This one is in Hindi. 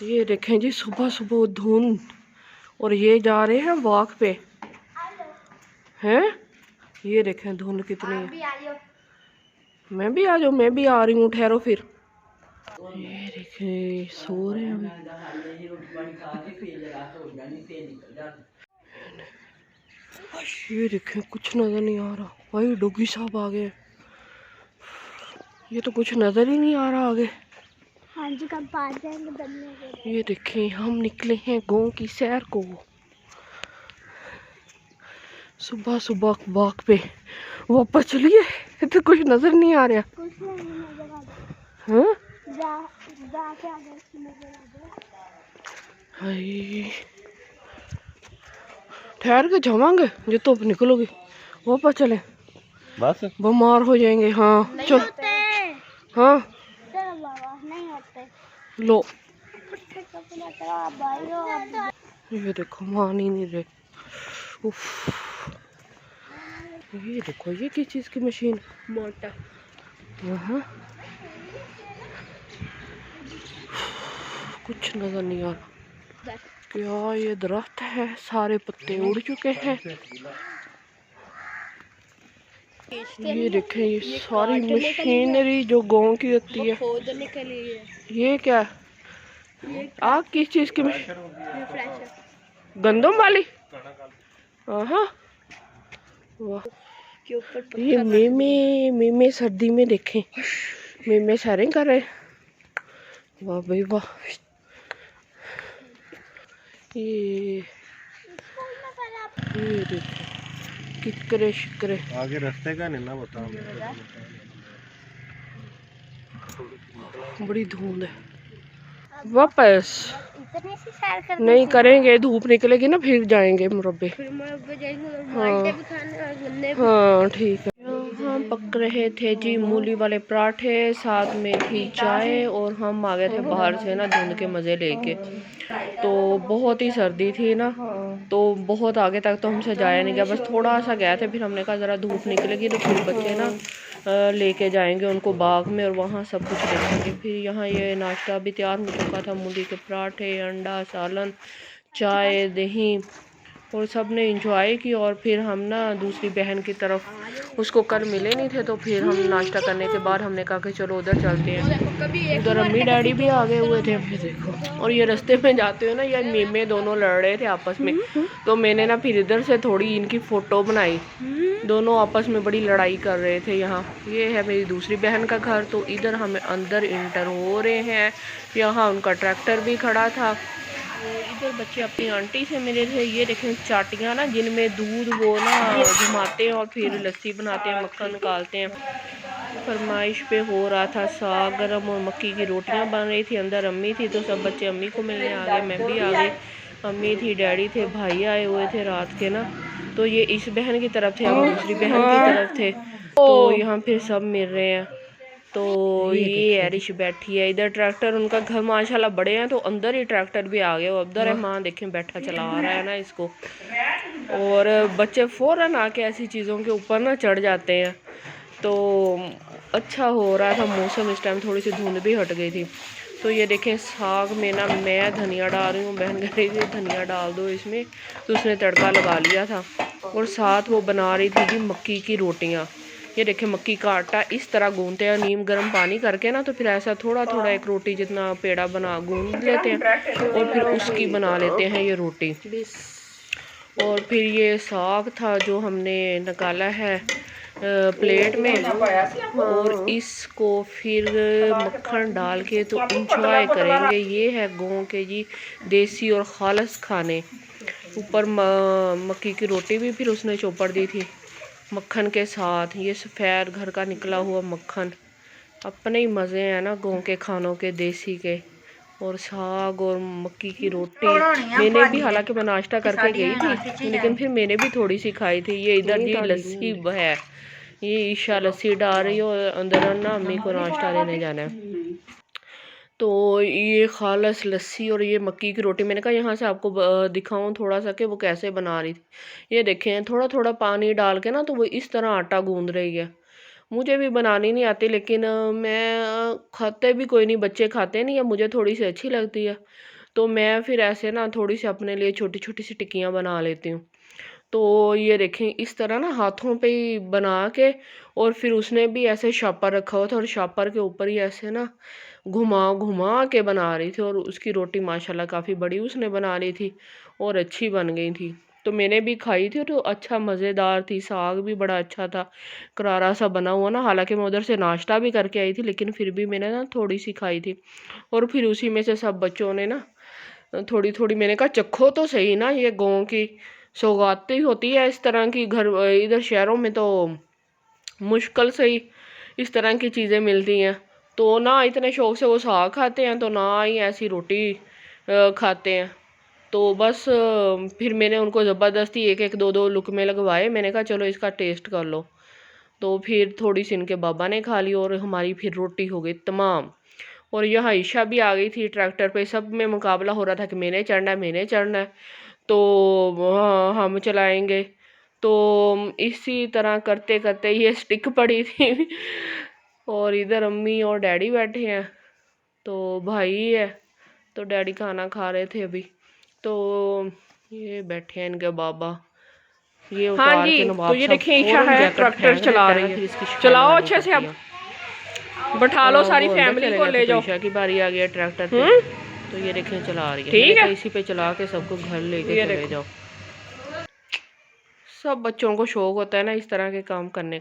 ये देखें जी, सुबह सुबह धुंध, और ये जा रहे हैं वॉक पे हैं। ये देखें धुंध कितनी है। मैं भी आ जाऊँ, मैं भी आ रही हूँ, ठहरो फिर। ये देखें सो रहे हैं ये देखें कुछ नजर नहीं आ रहा भाई। डॉगी साहब आ गए। ये तो कुछ नजर ही नहीं आ रहा आगे। हाँ जी, कब पास जाएंगे। ये देखें हम निकले हैं गांव की सैर को, सुबह सुबह वॉक पे। वापस चलिए, तो कुछ नजर नहीं आ रहा। कुछ नहीं नजर आ रहा। हाँ जाके आगे नजर आ रहा। हाय, ठहर के जावांगे जो धूप निकलोगी। वापस चले, बस बीमार हो जाएंगे। हाँ चल। हाँ नहीं होते। लो ये देखो मान ही नहीं रहे। उफ, ये देखो ये किस चीज की मशीन, मोटर। यहाँ कुछ नजर नहीं आ रहा। क्या ये दरख्त है, सारे पत्ते उड़ चुके हैं। ये देखें ये सारी मशीनरी जो गांव की होती है। खोदने के लिए ये क्या, आग किस चीज की मशीन, गंदम वाली। हाँ वाह, ये मेमे सर्दी में देखें, मेमे सैरें कर रहे। वाह भाई वाह। ये देखें किकरे शिकरे। आगे रास्ते का नहीं ना बता। बड़ी धुंध है। वापस नहीं करेंगे, धूप निकलेगी ना फिर जाएंगे मुरब्बे। हाँ ठीक है। हम पक रहे थे जी मूली वाले पराठे, साथ में थी चाय, और हम आ गए थे बाहर से ना धुंध के मज़े लेके। तो बहुत ही सर्दी थी ना, तो बहुत आगे तक तो हमसे जाया नहीं गया, बस थोड़ा सा गया था। फिर हमने कहा ज़रा धूप निकलेगी तो फिर बच्चे ना लेके जाएंगे उनको बाग में, और वहाँ सब कुछ देखेंगे। फिर यहाँ ये नाश्ता भी तैयार हो चुका था, मूली के पराठे, अंडा, सालन, चाय, दही, और सब ने इंजॉय की। और फिर हम ना दूसरी बहन की तरफ, उसको कल मिले नहीं थे, तो फिर हम नाश्ता करने के बाद हमने कहा कि चलो उधर चलते हैं। उधर अम्मी डैडी भी आ गए हुए थे। फिर देखो, और ये रास्ते में जाते हुए ना ये मेमे दोनों लड़ रहे थे आपस में, तो मैंने ना फिर इधर से थोड़ी इनकी फ़ोटो बनाई। दोनों आपस में बड़ी लड़ाई कर रहे थे। यहाँ ये है मेरी दूसरी बहन का घर, तो इधर हमें अंदर इंटर हो रहे हैं। यहाँ उनका ट्रैक्टर भी खड़ा था। इधर बच्चे अपनी आंटी से मिले थे। ये देखें चाटियाँ ना, जिनमें दूध वो ना जमाते हैं और फिर लस्सी बनाते हैं, मक्खन निकालते हैं। फरमाइश पे हो रहा था साग गरम और मक्की की रोटियां बन रही थी। अंदर अम्मी थी, तो सब बच्चे अम्मी को मिलने आ गए, मैं भी आ गई। अम्मी थी, डैडी थे, भाई आए हुए थे रात के ना, तो ये इस बहन की तरफ थे, हम दूसरी बहन की तरफ थे। तो यहाँ फिर सब मिल रहे हैं। तो ये एरिश बैठी है इधर। ट्रैक्टर उनका घर माशाल्लाह बड़े हैं, तो अंदर ही ट्रैक्टर भी आ गया। वो अंदर है, माँ देखें बैठा चला रहा है ना इसको। और बच्चे फ़ौरन आके ऐसी चीज़ों के ऊपर ना चढ़ जाते हैं। तो अच्छा हो रहा था मौसम इस टाइम, थोड़ी सी धुंध भी हट गई थी। तो ये देखें साग में ना मैं धनिया डाल रही हूँ, बहन कह रही थी धनिया डाल दो इसमें, तो उसने तड़का लगा लिया था। और साथ वो बना रही थी जी मक्की की रोटियाँ। ये देखें मक्की का आटा इस तरह गूंदते हैं, नीम गर्म पानी करके ना, तो फिर ऐसा थोड़ा थोड़ा एक रोटी जितना पेड़ा बना गूंद लेते हैं, और फिर उसकी बना लेते हैं ये रोटी। और फिर ये साग था जो हमने निकाला है प्लेट में, और इसको फिर मक्खन डाल के तो इंजॉय करेंगे। ये है गाँव के जी देसी और खालस खाने। ऊपर मक्की की रोटी भी फिर उसने चौपड़ दी थी मक्खन के साथ। ये सफ़ेद घर का निकला हुआ मक्खन, अपने ही मज़े हैं ना गाँव के खानों के, देसी के। और साग और मक्की की रोटी मैंने भी, हालांकि मैं नाश्ता करके गई थी, लेकिन फिर मैंने भी थोड़ी सी खाई थी। ये इधर जी लस्सी है, ये ईशा लस्सी डाल रही हो, अंदर ना अम्मी को नाश्ता लेने जाना है। तो ये खालस लस्सी और ये मक्की की रोटी, मैंने कहा यहाँ से आपको दिखाऊं थोड़ा सा कि वो कैसे बना रही थी। ये देखें थोड़ा थोड़ा पानी डाल के ना, तो वो इस तरह आटा गूंद रही है। मुझे भी बनानी नहीं आती, लेकिन मैं खाते भी कोई नहीं, बच्चे खाते नहीं है, मुझे थोड़ी सी अच्छी लगती है, तो मैं फिर ऐसे ना थोड़ी सी अपने लिए छोटी छोटी सी टिक्कियाँ बना लेती हूँ। तो ये देखें इस तरह ना हाथों पे ही बना के, और फिर उसने भी ऐसे शापर रखा हुआ था और शापर के ऊपर ही ऐसे ना घुमा घुमा के बना रही थी, और उसकी रोटी माशाल्लाह काफ़ी बड़ी उसने बना ली थी और अच्छी बन गई थी। तो मैंने भी खाई थी तो अच्छा मज़ेदार थी, साग भी बड़ा अच्छा था, करारा सा बना हुआ ना। हालांकि मैं उधर से नाश्ता भी करके आई थी, लेकिन फिर भी मैंने ना थोड़ी सी खाई थी, और फिर उसी में से सब बच्चों ने ना थोड़ी थोड़ी, मैंने कहा चखो तो सही ना, ये गाँव की सौगातें होती है इस तरह की, घर इधर शहरों में तो मुश्किल से ही इस तरह की चीज़ें मिलती हैं। तो ना इतने शौक से वो साग खाते हैं, तो ना ही ऐसी रोटी खाते हैं। तो बस फिर मैंने उनको ज़बरदस्ती एक एक दो दो लुकमे लगवाए, मैंने कहा चलो इसका टेस्ट कर लो। तो फिर थोड़ी सी इनके बाबा ने खा ली और हमारी फिर रोटी हो गई तमाम। और यहाँ ईशा भी आ गई थी ट्रैक्टर पे, सब में मुकाबला हो रहा था कि मैंने चढ़ना है मैंने चढ़ना है, तो हाँ हम चलाएंगे। तो इसी तरह करते करते ये स्टिक पड़ी थी और इधर अम्मी और डैडी बैठे हैं, तो भाई है, तो डैडी खाना खा रहे थे अभी। तो ये बैठे हैं इनके बाबा, ये हाँ उतार जी, के तो नवाब ये साहब देखिए ईशा फौरन है जैकेट ट्रैक्टर फेंक चला देता है, रही फिर है। इसकी शिकायत चलाओ लगानी अच्छे से, पड़ती अब है। बैठा लो सारी वो अंदर फैमिली चले को गए ले थे, तो जाओ। ईशा की बारी आ गई है ट्रैक्टर पे। तो ये देखें चला रही है, ठीक मैंने कहा है, इसी पे चला के सबको घर लेके ये चले देखो। जाओ। सब बच्चों को शौक होता है ना इस तरह के काम करने का।